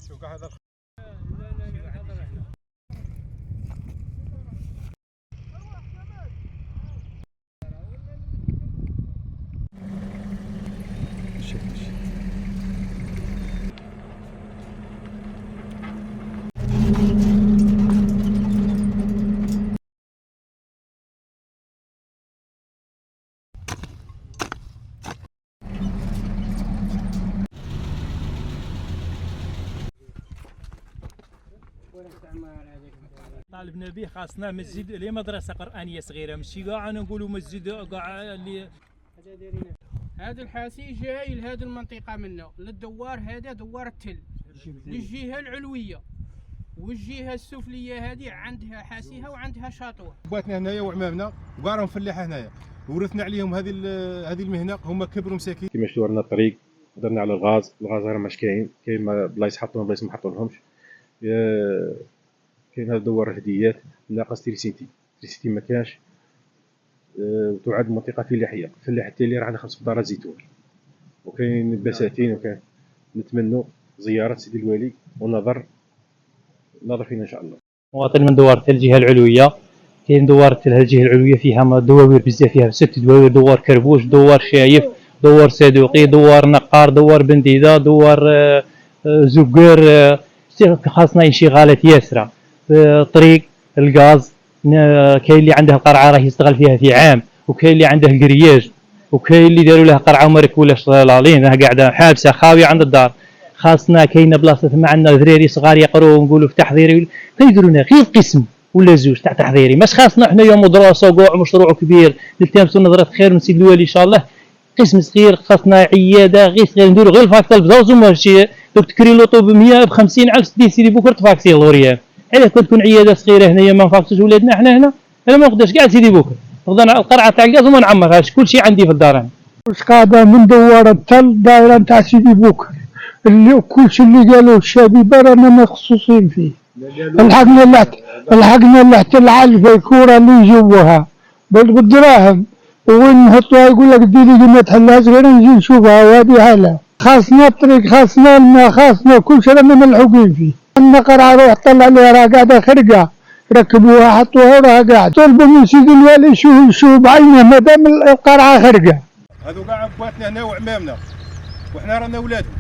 شوف هذا طالبنا به خاصنا مسجد لمدرسة قرآنية صغيرة، ماشي كاع نقولوا مسجد كاع اللي هذا الحاسي جاي لهذه المنطقة منه للدوار، هذا دوار التل للجهة العلوية، والجهة السفلية هذه عندها حاسيها وعندها شاطوة. باتنا هنايا وعمامنا وكاع راهم فلاحة هنايا، ورثنا عليهم هذه المهنة، هما كبروا مساكين. كيما شفتوا رانا الطريق درنا على الغاز راه ماش كاين بلايص حطوهم بلايص ما حطولهمش. كاين هذا دوار هديات ناقص تريسيتي ما كانش. وتعد المنطقه فلاحيه حتى اللي راه عندنا 5 دارات زيتون وكاين بساتين، وكان نتمنوا زياره سيدي الوالي ونظر فينا ان شاء الله. مواطن من دوار الجهه العلويه، كاين دوار الجهه العلويه فيها دوار بزاف، فيها 6 دوار: دوار كربوش، دوار شايف، دوار صدوقي، دوار نقار، دوار بنديده، دوار زقر. خاصنا انشغالات ياسره، طريق الغاز. كاين اللي عنده القرعه راه يشتغل فيها في عام، وكاين اللي عنده الكرياج، وكاين اللي داروا له قرعه وما ركبولاش لالين، راه قاعده حابسه خاويه عند الدار. خاصنا كاينه بلاصه ثم عندنا دراري صغار يقراو ونقولوا في تحضيري، كيديروا لنا غير قسم ولا زوج تاع تحضيري، ماش خاصنا حنايا مدرسه كاع مشروع كبير نلتمسوا نظره خير من سيدي الوالي ان شاء الله. قسم صغير، خاصنا عياده غير صغير نديروا غير الفاكتور بزوج، ماشي دوك تكري لوطو ب 100 ب 50 على سيدي بوكر تفاكسي الغوريان. علاه كتكون عياده صغيره هنايا ما نفاكسوش ولادنا حنا هنا، انا ما نقدرش كاع سيدي بوكر نقدر القرعه تاع الغاز وما نعمرهاش، كلشي عندي في الدار. واش قاعده من دوار التل دايره نتاع سيدي بوكر، اللي كلشي اللي قالوه الشبيبه رانا مخصوصين فيه. الحقنا الاحتلال في الكوره اللي يجوها بالدراهم، وين نحطوها يقول لك ديري ما تحلهاش غير نجي نشوفها، وهذه حالة. خاصنا الطريق، خاصنا الماء، خاصنا كلشي رانا ملحوقين فيه. عندنا قرعه روح طلع عليها راه قاعده خرقه، ركبوها حطوها راه قاعد. طلبوا من سيدي الوالي شوف بعينه مادام القرعه خرقه. هذو كاع بواتنا هنا وعمامنا، وحنا رانا ولادهم.